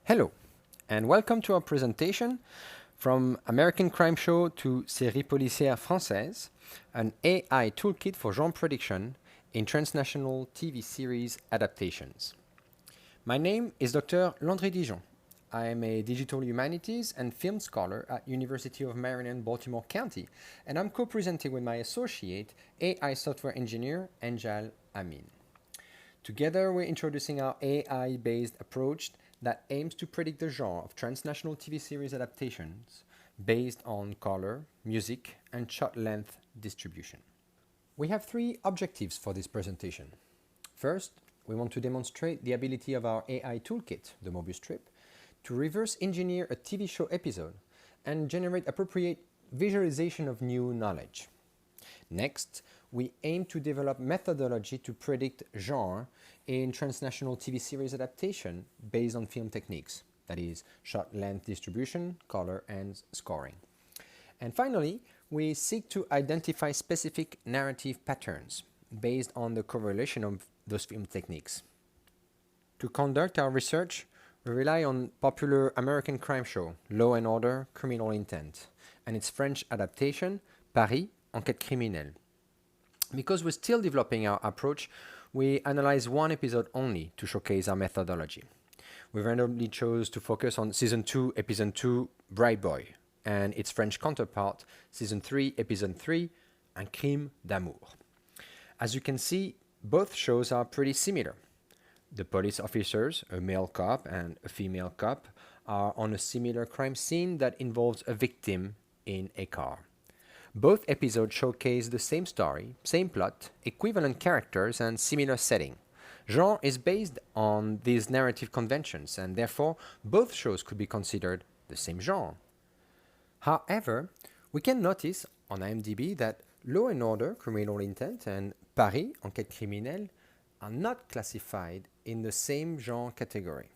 Hello, and welcome to our presentation from American Crime Show to Séries, Policières, Françaises, an AI toolkit for genre prediction in transnational TV series adaptations. My name is Dr. Landry Digeon. I am a digital humanities and film scholar at University of Maryland, Baltimore County, and I'm co-presenting with my associate, AI software engineer, Amin. Together, we're introducing our AI-based approach that aims to predict the genre of transnational TV series adaptations based on color, music, and shot length distribution. We have three objectives for this presentation. First, we want to demonstrate the ability of our AI toolkit, the Mobius strip, to reverse engineer a TV show episode and generate appropriate visualization of new knowledge. Next, we aim to develop methodology to predict genre in transnational TV series adaptation based on film techniques, that is, shot length distribution, color, and scoring. And finally, we seek to identify specific narrative patterns based on the correlation of those film techniques. To conduct our research, we rely on popular American crime show, Law and Order, Criminal Intent, and its French adaptation, Paris, Enquête criminelle. Because we're still developing our approach, we analyze one episode only to showcase our methodology. We randomly chose to focus on Season 2, Episode 2, Bright Boy, and its French counterpart, Season 3, Episode 3, Un crime d'amour. As you can see, both shows are pretty similar. The police officers, a male cop and a female cop, are on a similar crime scene that involves a victim in a car. Both episodes showcase the same story, same plot, equivalent characters, and similar setting. Genre is based on these narrative conventions, and therefore both shows could be considered the same genre. However, we can notice on IMDb that Law and Order, Criminal Intent, and Paris, Enquête criminelle are not classified in the same genre category.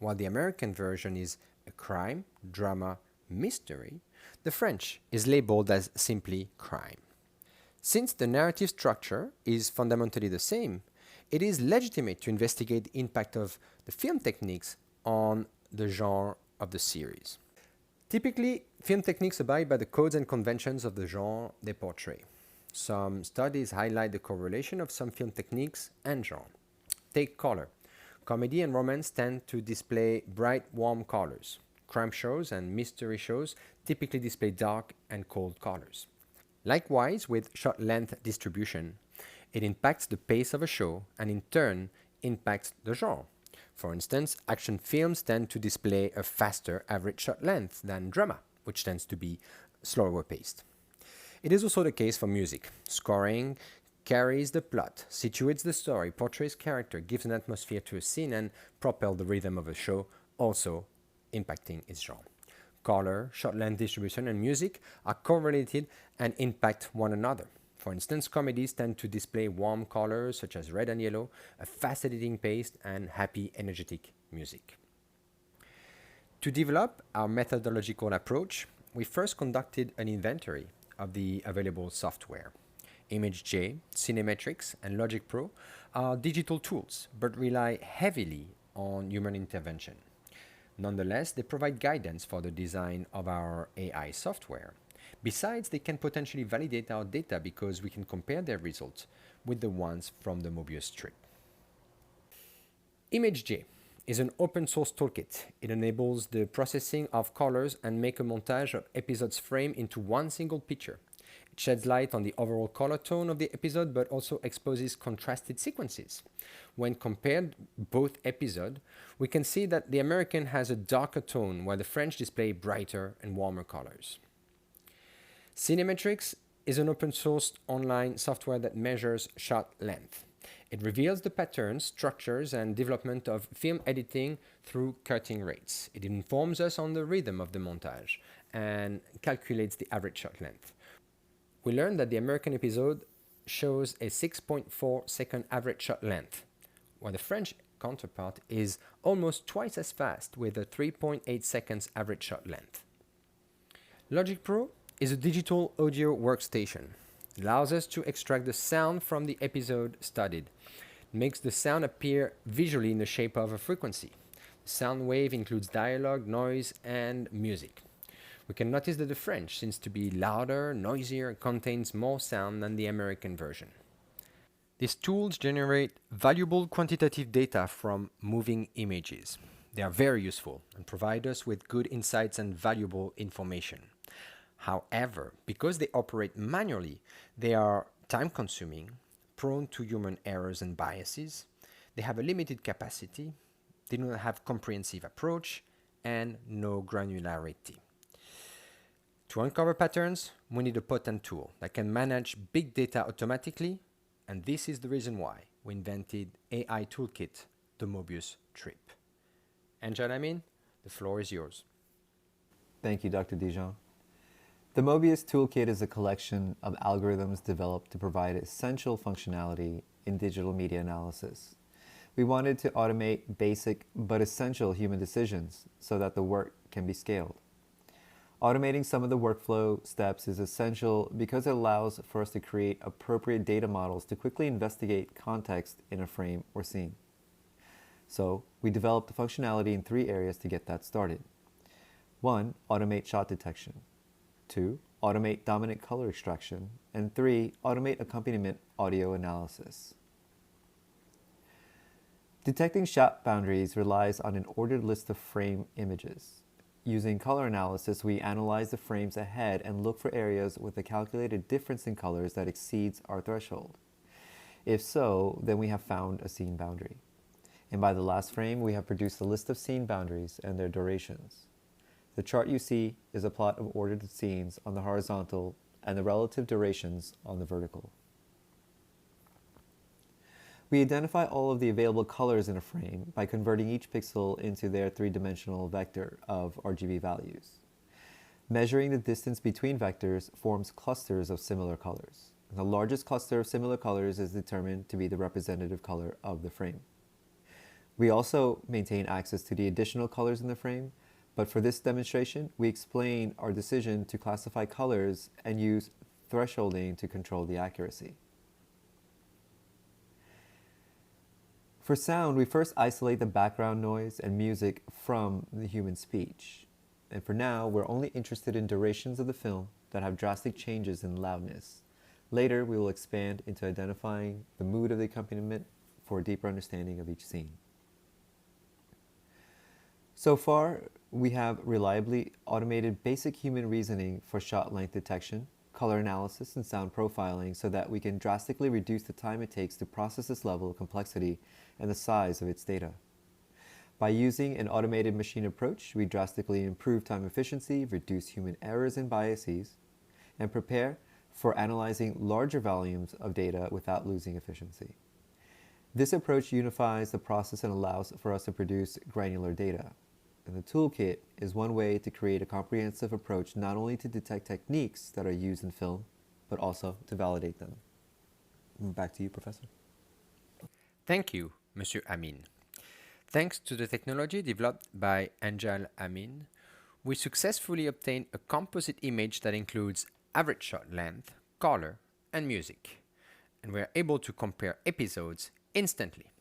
While the American version is a crime, drama, mystery, the French is labeled as simply crime. Since the narrative structure is fundamentally the same, it is legitimate to investigate the impact of the film techniques on the genre of the series. Typically, film techniques abide by the codes and conventions of the genre they portray. Some studies highlight the correlation of some film techniques and genre. Take color. Comedy and romance tend to display bright, warm colors. Crime shows and mystery shows typically display dark and cold colors. Likewise, with shot length distribution, it impacts the pace of a show and in turn impacts the genre. For instance, action films tend to display a faster average shot length than drama, which tends to be slower paced. It is also the case for music. Scoring carries the plot, situates the story, portrays character, gives an atmosphere to a scene, and propels the rhythm of a show, also impacting its genre. Color, shot length distribution, and music are correlated and impact one another. For instance, comedies tend to display warm colors such as red and yellow, a fast editing pace, and happy, energetic music. To develop our methodological approach, we first conducted an inventory of the available software. ImageJ, Cinemetrics, and Logic Pro are digital tools, but rely heavily on human intervention. Nonetheless, they provide guidance for the design of our AI software. Besides, they can potentially validate our data because we can compare their results with the ones from the Mobius strip. ImageJ is an open source toolkit. It enables the processing of colors and make a montage of episodes framed into one single picture. It sheds light on the overall color tone of the episode, but also exposes contrasted sequences. When compared both episodes, we can see that the American has a darker tone, while the French display brighter and warmer colors. Cinemetrics is an open-source online software that measures shot length. It reveals the patterns, structures, and development of film editing through cutting rates. It informs us on the rhythm of the montage and calculates the average shot length. We learned that the American episode shows a 6.4 second average shot length, while the French counterpart is almost twice as fast with a 3.8 seconds average shot length. Logic Pro is a digital audio workstation. It allows us to extract the sound from the episode studied. It makes the sound appear visually in the shape of a frequency. sound wave includes dialogue, noise, and music. We can notice that the French seems to be louder, noisier, and contains more sound than the American version. These tools generate valuable quantitative data from moving images. They are very useful and provide us with good insights and valuable information. However, because they operate manually, they are time-consuming, prone to human errors and biases, they have a limited capacity, they do not have comprehensive approach, and no granularity. To uncover patterns, we need a potent tool that can manage big data automatically, and this is the reason why we invented AI Toolkit, the Mobius Trip. Angel, Amin, the floor is yours. Thank you, Dr. Digeon. The Mobius Toolkit is a collection of algorithms developed to provide essential functionality in digital media analysis. We wanted to automate basic but essential human decisions so that the work can be scaled. Automating some of the workflow steps is essential because it allows for us to create appropriate data models to quickly investigate context in a frame or scene. So, we developed the functionality in 3 areas to get that started. 1. Automate shot detection. 2. Automate dominant color extraction. And 3. Automate accompaniment audio analysis. Detecting shot boundaries relies on an ordered list of frame images. Using color analysis, we analyze the frames ahead and look for areas with a calculated difference in colors that exceeds our threshold. If so, then we have found a scene boundary. And by the last frame, we have produced a list of scene boundaries and their durations. The chart you see is a plot of ordered scenes on the horizontal and the relative durations on the vertical. We identify all of the available colors in a frame by converting each pixel into their 3-dimensional vector of RGB values. Measuring the distance between vectors forms clusters of similar colors. The largest cluster of similar colors is determined to be the representative color of the frame. We also maintain access to the additional colors in the frame, but for this demonstration, we explain our decision to classify colors and use thresholding to control the accuracy. For sound, we first isolate the background noise and music from the human speech. And for now, we're only interested in durations of the film that have drastic changes in loudness. Later, we will expand into identifying the mood of the accompaniment for a deeper understanding of each scene. So far, we have reliably automated basic human reasoning for shot length detection, color analysis, and sound profiling so that we can drastically reduce the time it takes to process this level of complexity and the size of its data. By using an automated machine approach, we drastically improve time efficiency, reduce human errors and biases, and prepare for analyzing larger volumes of data without losing efficiency. This approach unifies the process and allows for us to produce granular data. And the toolkit is one way to create a comprehensive approach not only to detect techniques that are used in film, but also to validate them. Back to you, Professor. Thank you, Monsieur Amin. Thanks to the technology developed by Angel Amin, we successfully obtained a composite image that includes average shot length, color, and music, and we are able to compare episodes instantly.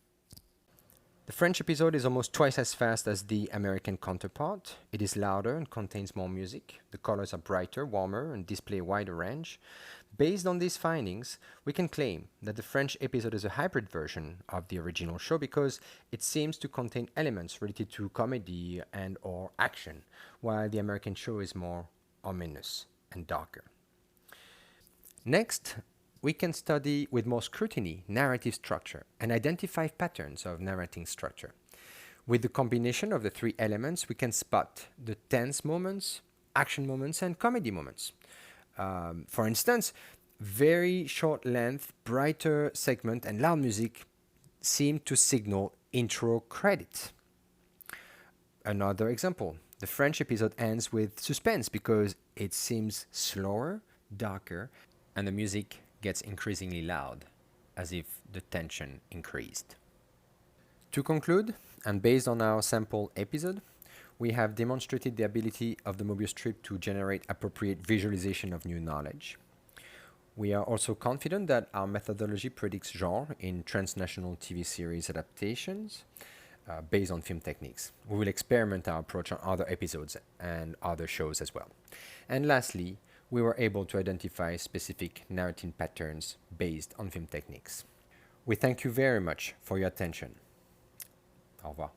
The French episode is almost twice as fast as the American counterpart. It is louder and contains more music. The colors are brighter, warmer, and display a wider range. Based on these findings, we can claim that the French episode is a hybrid version of the original show because it seems to contain elements related to comedy and/or action, while the American show is more ominous and darker. Next, we can study with more scrutiny narrative structure and identify patterns of narrating structure. With the combination of the 3 elements, we can spot the tense moments, action moments, and comedy moments. For instance, very short length, brighter segment, and loud music seem to signal intro credit. Another example, the French episode ends with suspense because it seems slower, darker, and the music gets increasingly loud, as if the tension increased. To conclude, and based on our sample episode, we have demonstrated the ability of the Mobius strip to generate appropriate visualization of new knowledge. We are also confident that our methodology predicts genre in transnational TV series adaptations. based on film techniques. We will experiment our approach on other episodes and other shows as well. And lastly, we were able to identify specific narrating patterns based on film techniques. We thank you very much for your attention. Au revoir.